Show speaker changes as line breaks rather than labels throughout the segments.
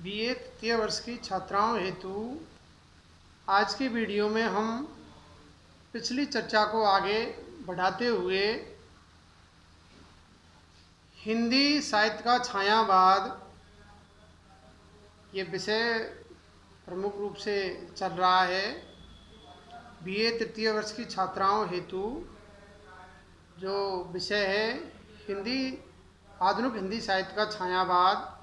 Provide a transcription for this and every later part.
BA तृतीय वर्ष की छात्राओं हेतु आज की वीडियो में हम पिछली चर्चा को आगे बढ़ाते हुए हिंदी साहित्य का छायावाद ये विषय प्रमुख रूप से चल रहा है। बीए तृतीय वर्ष की छात्राओं हेतु जो विषय है हिंदी आधुनिक हिंदी साहित्य का छायावाद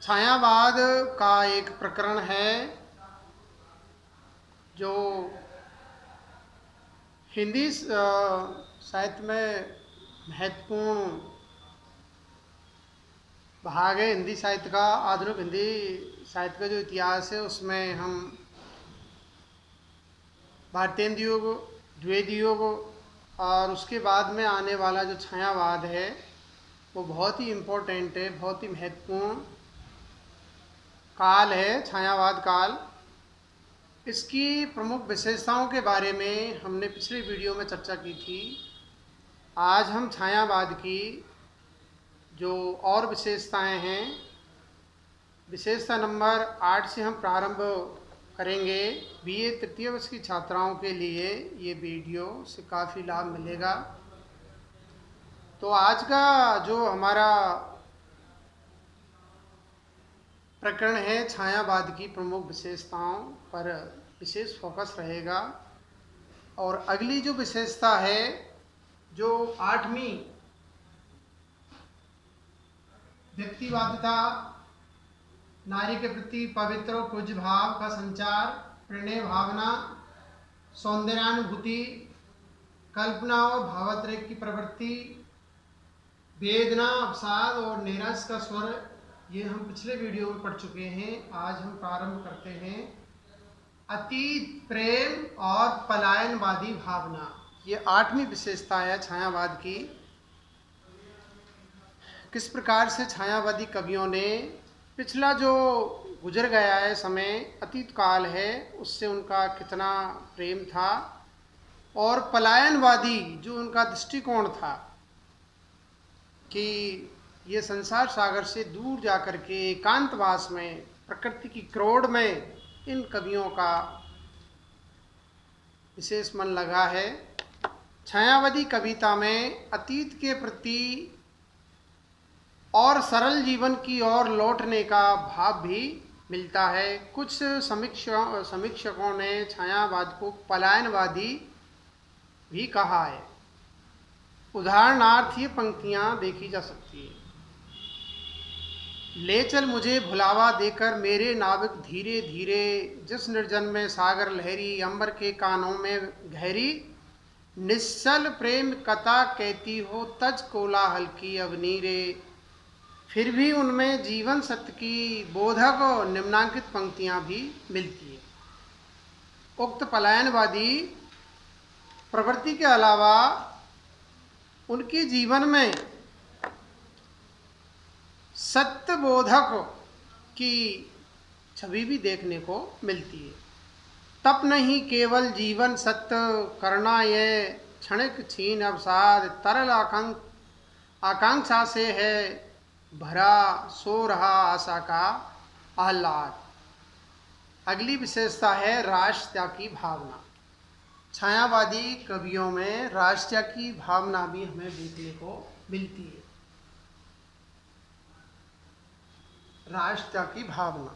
छायावाद का एक प्रकरण है जो हिंदी साहित्य में महत्वपूर्ण भाग है। हिंदी साहित्य का आधुनिक हिंदी साहित्य का जो इतिहास है उसमें हम भारतेंदु युग, द्वैध युग और उसके बाद में आने वाला जो छायावाद है वो बहुत ही इम्पोर्टेंट है, बहुत ही महत्वपूर्ण काल है छायावाद काल। इसकी प्रमुख विशेषताओं के बारे में हमने पिछले वीडियो में चर्चा की थी। आज हम छायावाद की जो और विशेषताएं हैं, विशेषता नंबर 8 से हम प्रारंभ करेंगे। बीए तृतीय वर्ष की छात्राओं के लिए ये वीडियो से काफ़ी लाभ मिलेगा। तो आज का जो हमारा प्रकरण है छायावाद की प्रमुख विशेषताओं पर विशेष फोकस रहेगा। और अगली जो विशेषता है जो 8वीं व्यक्तिवादिता, नारी के प्रति पवित्र और पूज्य भाव का संचार, प्रणय भावना, सौंदर्यानुभूति, कल्पना और भावात्रेक की प्रवृत्ति, वेदना, अवसाद और नीरस का स्वर, ये हम पिछले वीडियो में पढ़ चुके हैं। आज हम प्रारंभ करते हैं अतीत प्रेम और पलायनवादी भावना। ये 8वीं विशेषता है छायावाद की। किस प्रकार से छायावादी कवियों ने पिछला जो गुजर गया है समय, अतीत काल है, उससे उनका कितना प्रेम था, और पलायनवादी जो उनका दृष्टिकोण था कि ये संसार सागर से दूर जाकर के एकांतवास में, प्रकृति की क्रोड़ में इन कवियों का विशेष मन लगा है। छायावादी कविता में अतीत के प्रति और सरल जीवन की ओर लौटने का भाव भी मिलता है। कुछ समीक्षकों ने छायावाद को पलायनवादी भी कहा है। उदाहरणार्थ ये पंक्तियां देखी जा सकती है। ले चल मुझे भुलावा देकर मेरे नाविक धीरे धीरे, जिस निर्जन में सागर लहरी, अंबर के कानों में गहरी, निश्चल प्रेम कथा कहती हो तज कोलाहल की अवनीरे। फिर भी उनमें जीवन सत्य की बोधक और निम्नांकित पंक्तियां भी मिलती है। उक्त पलायनवादी प्रवृत्ति के अलावा उनके जीवन में सत्य बोधक की छवि भी देखने को मिलती है। तप नहीं केवल जीवन सत्य करना, ये क्षणिक छीन अवसाद, तरल आकांक्षा से है भरा, सो रहा आशा का आह्लाद। अगली विशेषता है राष्ट्र की भावना। छायावादी कवियों में राष्ट्र की भावना भी हमें देखने को मिलती है। राष्ट्र की भावना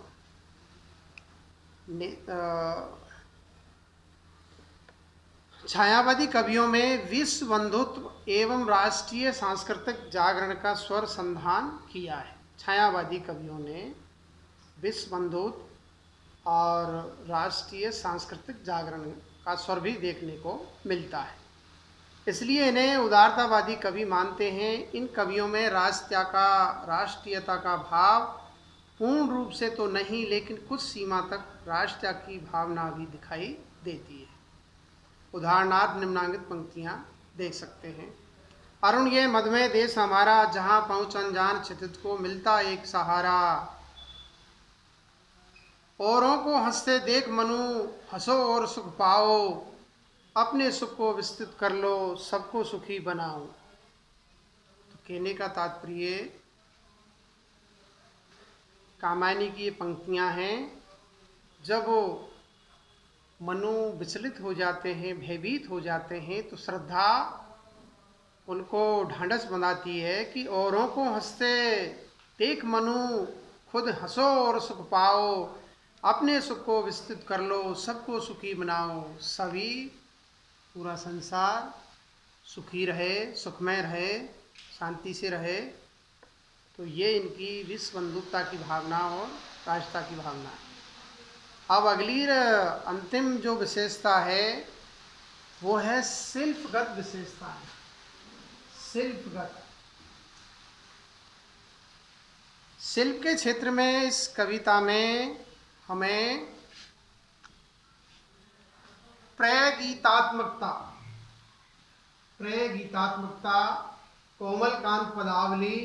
छायावादी कवियों में विश्व बंधुत्व एवं राष्ट्रीय सांस्कृतिक जागरण का स्वर संधान किया है। छायावादी कवियों ने विश्व बंधुत्व और राष्ट्रीय सांस्कृतिक जागरण का स्वर भी देखने को मिलता है, इसलिए इन्हें उदारतावादी कवि मानते हैं। इन कवियों में राष्ट्रीयता का भाव पूर्ण रूप से तो नहीं, लेकिन कुछ सीमा तक राष्ट्र की भावना भी दिखाई देती है। उदाहरणार्थ निम्नांकित पंक्तियां देख सकते हैं। अरुण ये मधुमेह देश हमारा, जहां पहुंच अनजान क्षितिज को मिलता एक सहारा। औरों को हंसते देख मनु, हंसो और सुख पाओ, अपने सुख को विस्तृत कर लो, सबको सुखी बनाओ। तो कहने का तात्पर्य कामायनी की ये पंक्तियाँ हैं। जब मनु विचलित हो जाते हैं, भयभीत हो जाते हैं, तो श्रद्धा उनको ढांढस बनाती है कि औरों को हंसते देख मनु खुद हंसो और सुख पाओ, अपने सुख को विस्तृत कर लो, सबको सुखी बनाओ, सभी पूरा संसार सुखी रहे, सुखमय रहे, शांति से रहे। तो ये इनकी विश्व बंधुता की भावना और राजता की भावना है। अब अगली अंतिम जो विशेषता है वो है शिल्पगत विशेषता है। शिल्पगत, शिल्प के क्षेत्र में इस कविता में हमें प्रगीतात्मकता, कोमल कांत पदावली,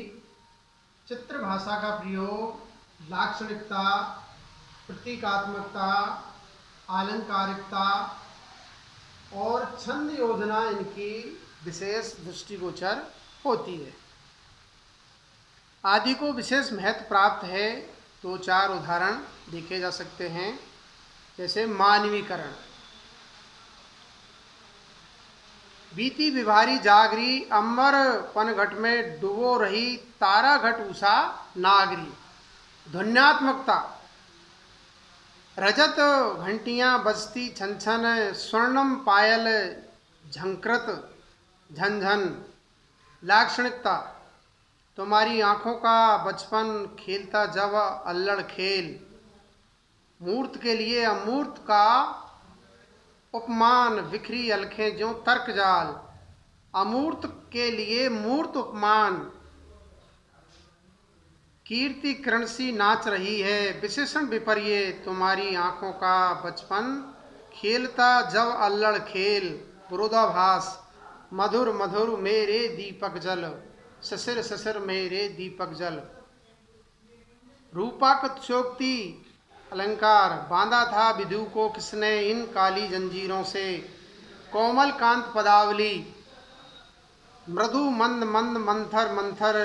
चित्र भाषा का प्रयोग, लाक्षणिकता, प्रतीकात्मकता, आलंकारिकता और छंद योजना इनकी विशेष दृष्टिगोचर होती है। आदि को विशेष महत्व प्राप्त है। 2-4 उदाहरण देखे जा सकते हैं। जैसे मानवीकरण, बीती विभारी जागरी, अंबर पनघट में डुबो रही, तारा घट उषा नागरी। ध्वन्यात्मकता, रजत घंटियां बजती छन छन, स्वर्णम पायल झंकृत झनझन। लाक्षणिकता, तुम्हारी आंखों का बचपन खेलता जब अल्लड़ खेल। मूर्त के लिए अमूर्त का उपमान, बिखरी अलखें ज्यों तर्क जाल। अमूर्त के लिए मूर्त उपमान, कीर्ति किरण सी नाच रही है। विशेषण विपर्य, तुम्हारी आंखों का बचपन खेलता जब अल्लड़ खेल। विरोधाभास, मधुर मधुर मेरे दीपक जल, ससुर ससुर मेरे दीपक जल। रूपाकत्योक्ति अलंकार, बांधा था विधु को किसने इन काली जंजीरों से। कोमल कांत पदावली, मृदु मंद मंद मंथर मंथर।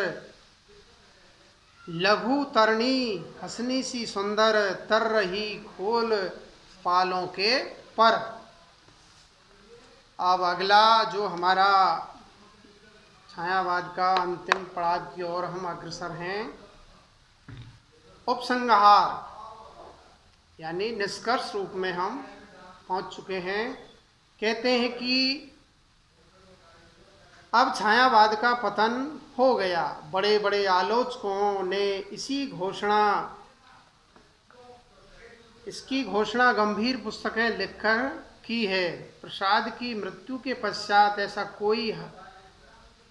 लघु तरणी हसनी सी सुंदर, तर रही खोल पालों के पर। अब अगला जो हमारा छायावाद का अंतिम पड़ाव की ओर हम अग्रसर हैं, उपसंहार, यानी निष्कर्ष रूप में हम पहुंच चुके हैं। कहते हैं कि अब छायावाद का पतन हो गया। बड़े बड़े आलोचकों ने इसकी घोषणा गंभीर पुस्तकें लिखकर की है। प्रसाद की मृत्यु के पश्चात ऐसा कोई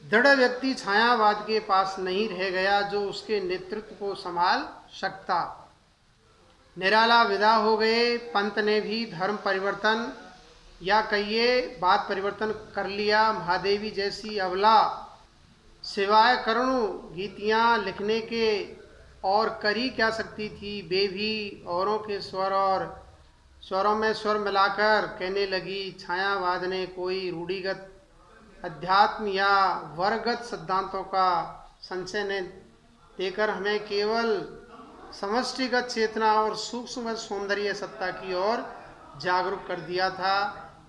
दृढ़ व्यक्ति छायावाद के पास नहीं रह गया जो उसके नेतृत्व को संभाल सकता। निराला विदा हो गए। पंत ने भी धर्म परिवर्तन या कहिए बात परिवर्तन कर लिया। महादेवी जैसी अबला सिवाय करुण गीतियाँ लिखने के और करी क्या सकती थी। वे भी औरों के स्वरों में स्वर मिलाकर कहने लगी, छायावाद ने कोई रूढ़िगत अध्यात्म या वर्गगत सिद्धांतों का संशय न देकर हमें केवल समष्टिगत चेतना और सूक्ष्म सौंदर्य सत्ता की ओर जागरूक कर दिया था।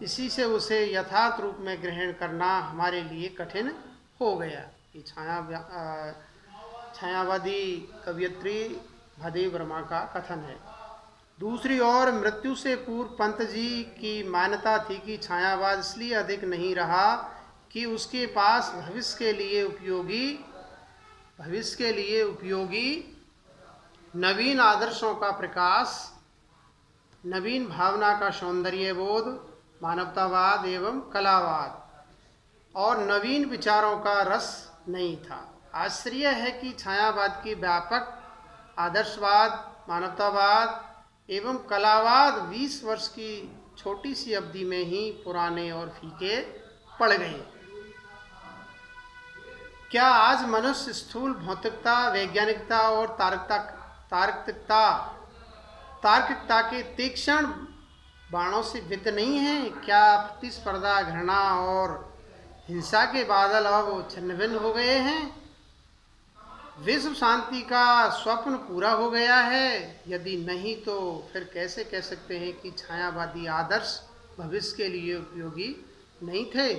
इसी से उसे यथार्थ रूप में ग्रहण करना हमारे लिए कठिन हो गया। ये छायावादी कवयित्री भदेव वर्मा का कथन है। दूसरी ओर मृत्यु से पूर्व पंत जी की मान्यता थी कि छायावाद इसलिए अधिक नहीं रहा कि उसके पास भविष्य के लिए उपयोगी नवीन आदर्शों का प्रकाश, नवीन भावना का सौंदर्य बोध, मानवतावाद एवं कलावाद और नवीन विचारों का रस नहीं था। आश्चर्य है कि छायावाद की व्यापक आदर्शवाद, मानवतावाद एवं कलावाद 20 वर्ष की छोटी सी अवधि में ही पुराने और फीके पड़ गए। क्या आज मनुष्य स्थूल भौतिकता, वैज्ञानिकता और तार्किकता के तीक्ष्ण बाणों से विद्ध नहीं है? क्या प्रतिस्पर्धा, घृणा और हिंसा के बादल अब छिन्न भिन्न हो गए हैं? विश्व शांति का स्वप्न पूरा हो गया है? यदि नहीं तो फिर कैसे कह सकते हैं कि छायावादी आदर्श भविष्य के लिए उपयोगी नहीं थे,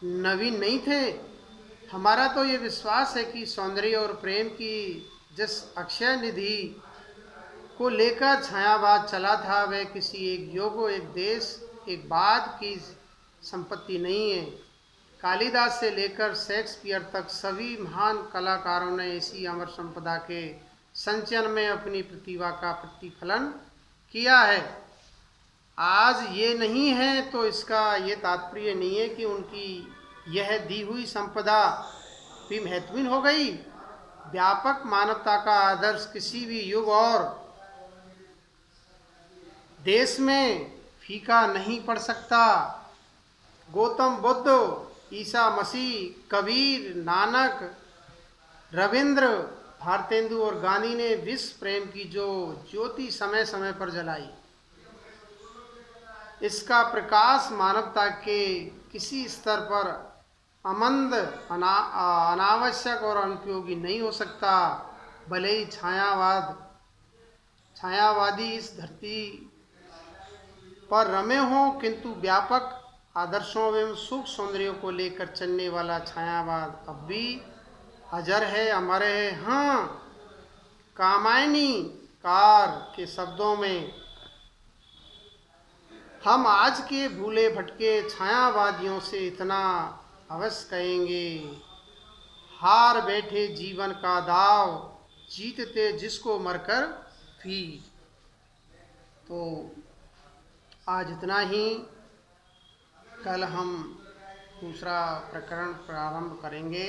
नवीन नहीं थे? हमारा तो ये विश्वास है कि सौंदर्य और प्रेम की जिस अक्षय निधि को लेकर छायावाद चला था वह किसी एक युग, एक देश, एक बाद की संपत्ति नहीं है। कालिदास से लेकर शेक्सपियर तक सभी महान कलाकारों ने इसी अमर संपदा के संचयन में अपनी प्रतिभा का प्रतिफलन किया है। आज ये नहीं है तो इसका ये तात्पर्य नहीं है कि उनकी यह दी हुई संपदा भी महत्वहीन हो गई। व्यापक मानवता का आदर्श किसी भी युग और देश में फीका नहीं पड़ सकता। गौतम बुद्ध, ईसा मसीह, कबीर, नानक, रविंद्र, भारतेंदु और गांधी ने विश्व प्रेम की जो ज्योति समय समय पर जलाई, इसका प्रकाश मानवता के किसी स्तर पर अमंद, अनावश्यक और अनुपयोगी नहीं हो सकता। भले ही छायावादी इस धरती पर रमे हों, किंतु व्यापक आदर्शों एवं सुख सौंदर्य को लेकर चलने वाला छायावाद अब भी अजर है, अमर है। हाँ, कामायनी कार के शब्दों में हम आज के भूले भटके छायावादियों से इतना अवश्य कहेंगे, हार बैठे जीवन का दाव, जीतते जिसको मरकर भी। तो आज इतना ही। कल हम दूसरा प्रकरण प्रारंभ करेंगे।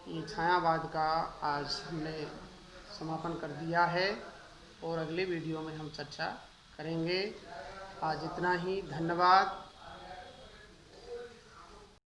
ये छायावाद का आज हमने समापन कर दिया है और अगले वीडियो में हम चर्चा करेंगे। आज इतना ही। धन्यवाद।